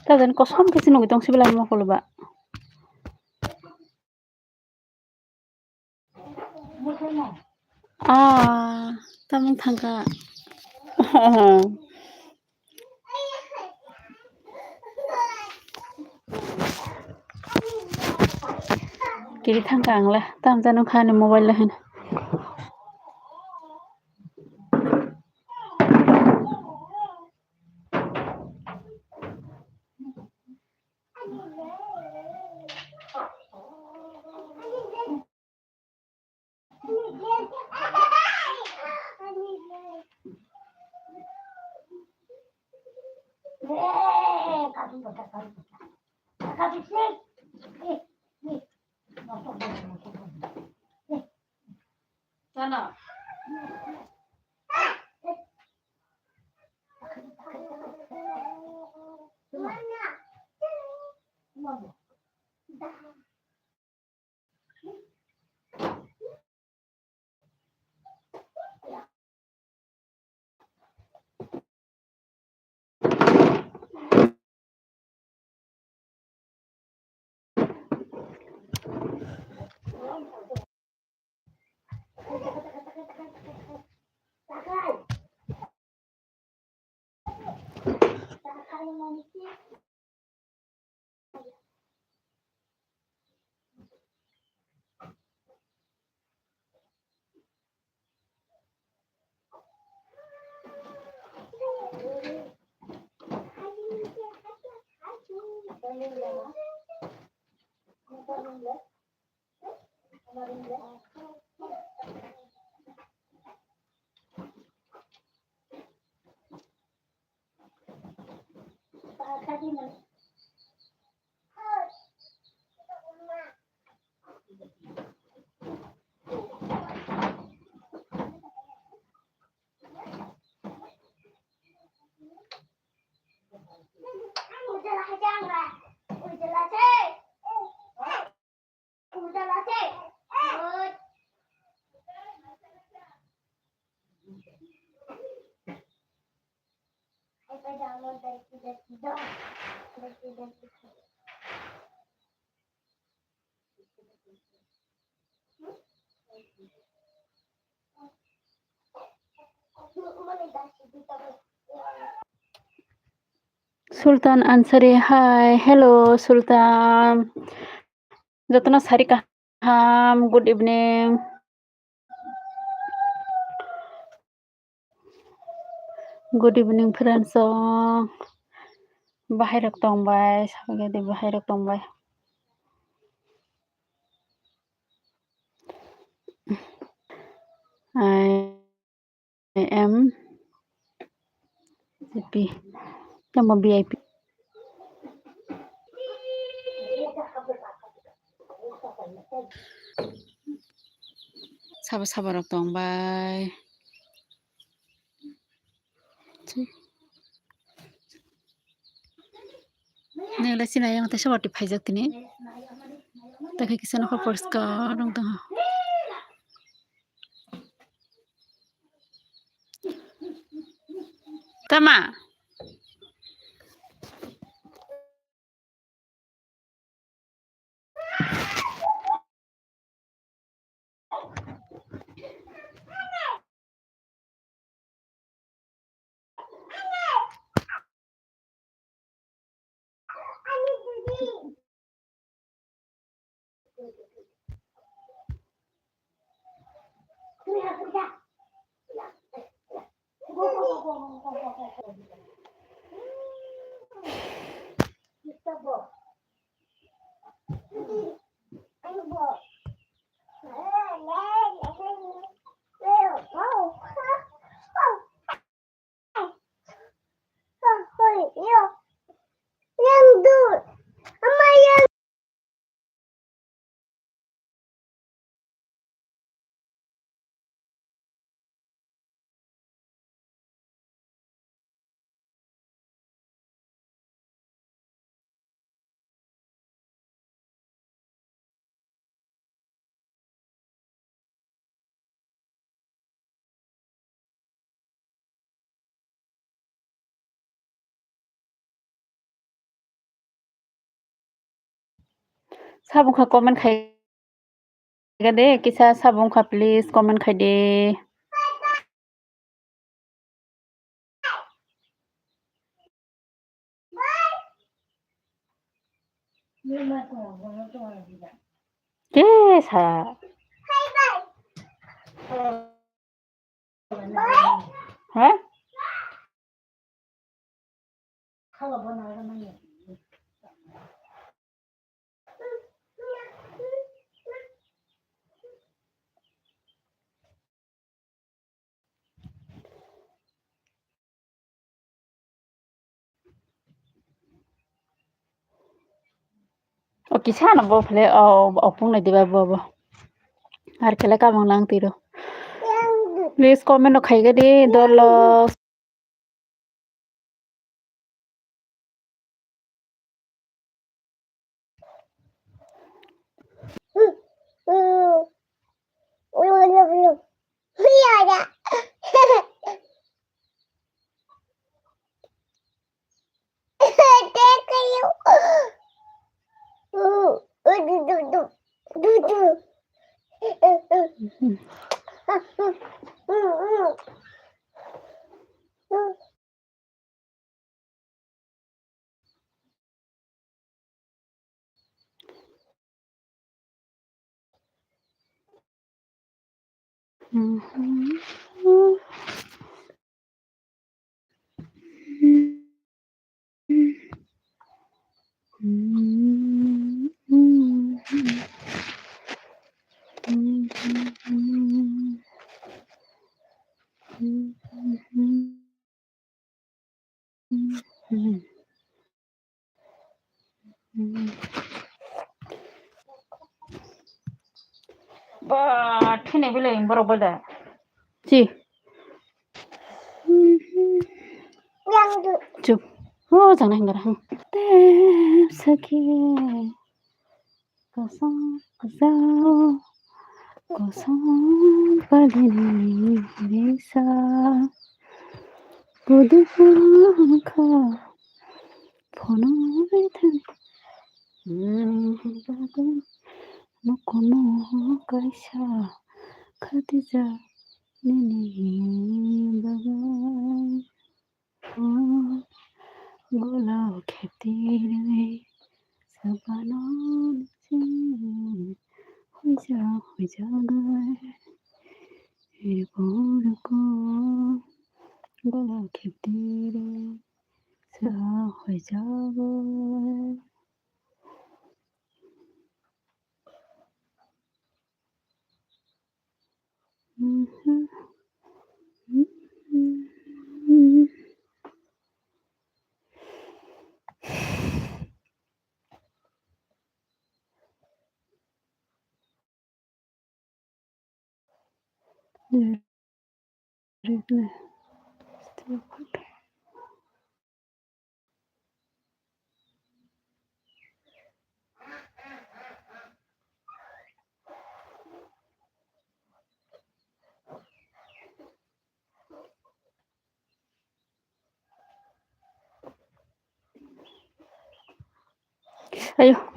তাদের কসম কিছু নগি তং সিবিলা মো কলবা tamang thangka kiri thangka angla tam janu khane mobile lahen Sultan ansari hi hello Sultan jotna sari kaham good evening friends bahairak tongbai sabagedi bahairak tongbai AM GP Nama VIP Sabar rok tongbai Nela sina yang ta sabar ti phaijak tini Takai kisana ko porskar rong tang Tama Sabung kha comment khai ga de kisa sabung kha please comment khai de Ke sa Ha O kisa na bo phale opung na diba bo Ar kela ka manglang tiro Please comment no khai ga de dolo Ba thine bile borok bada Chi Chup Oh jangan enggak Tem saki Kosong kosong Kosong palini bisa Buduka Pono itan Mukono kaisa Khadija Nini bagai Gola khetir mein sabanon se hoja gaye bor ko gola khetir sa hoja gaye Ayo,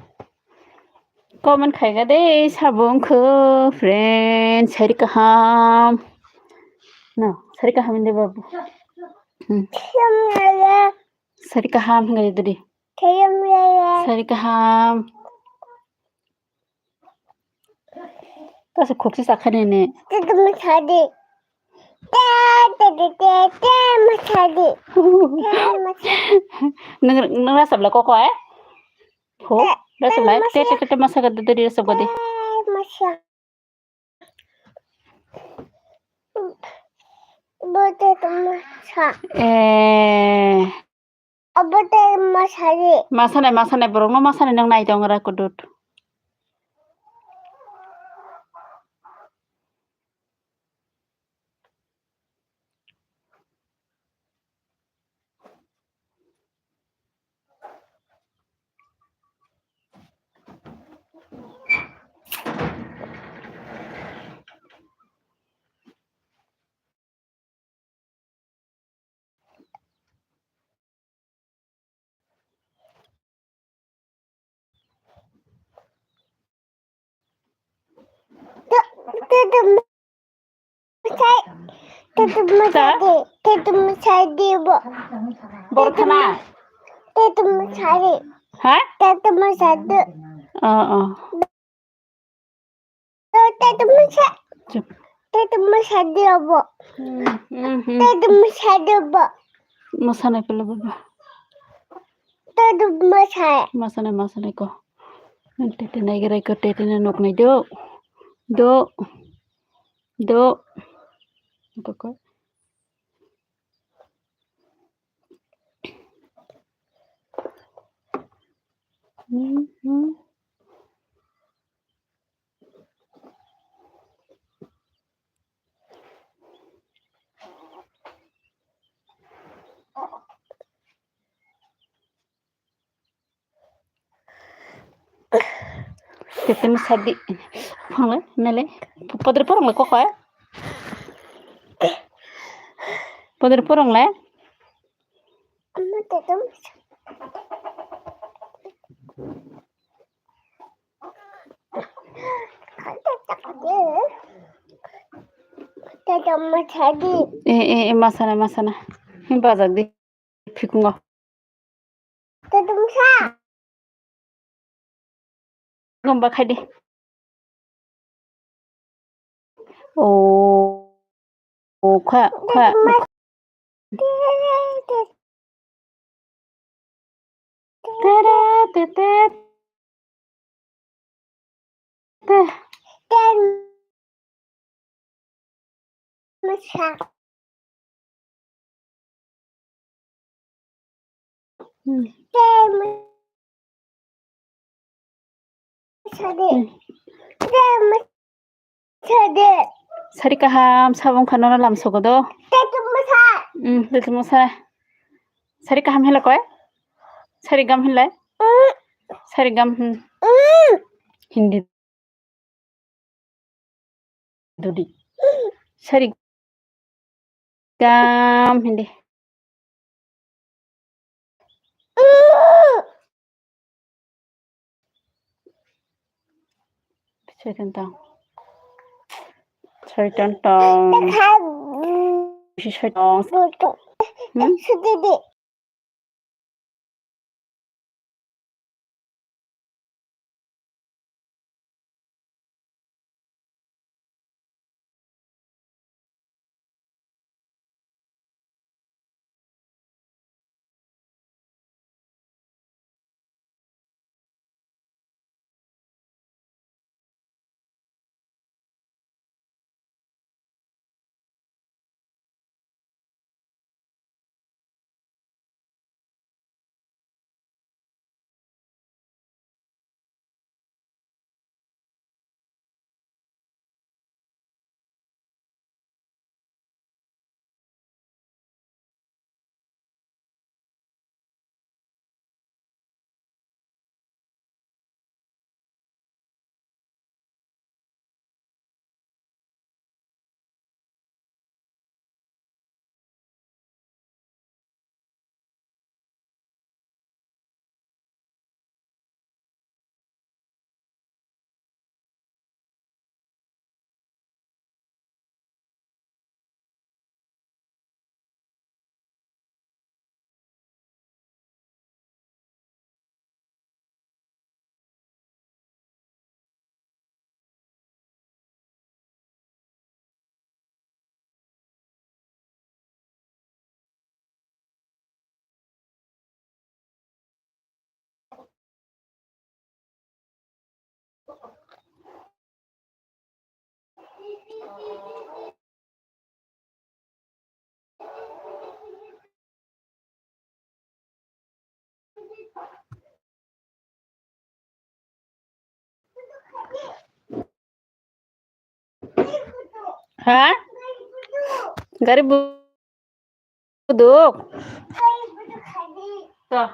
komen खाएगा दे साबुंखौ friend सारि गाहाम ना सारि गाहाम दे बाबू सारि गाहाम होनगोन दे सारि गाहाम तासे खोक्सी जाखाने ने नों रासाबला क'को है हो रासाबला ते ते ते मसा कर दे रासाब कर दे मासानाय बरंनो मासानाय नों नायदों राकुदुत बरथाना ha मोसानाय को बाबा मोसानाय को टेटे नायगराय को टेटे नक नाय दो को टेटे में शादी फंगले नेले पदर परंगले क'को है पदर परंगले मासाना बाजाक दे फिकुंगा गंबा खाय दे ओ खा तेरे सारि गाहाम साबुन खानानै लामसगोदो मोसा सारि गाहाम हेला कय सारि गाहाम हेलाय सारि गाहाम हिंदी दुदी सारि गाहाम Hindi Satan Hah? Garib buduk. Tuh.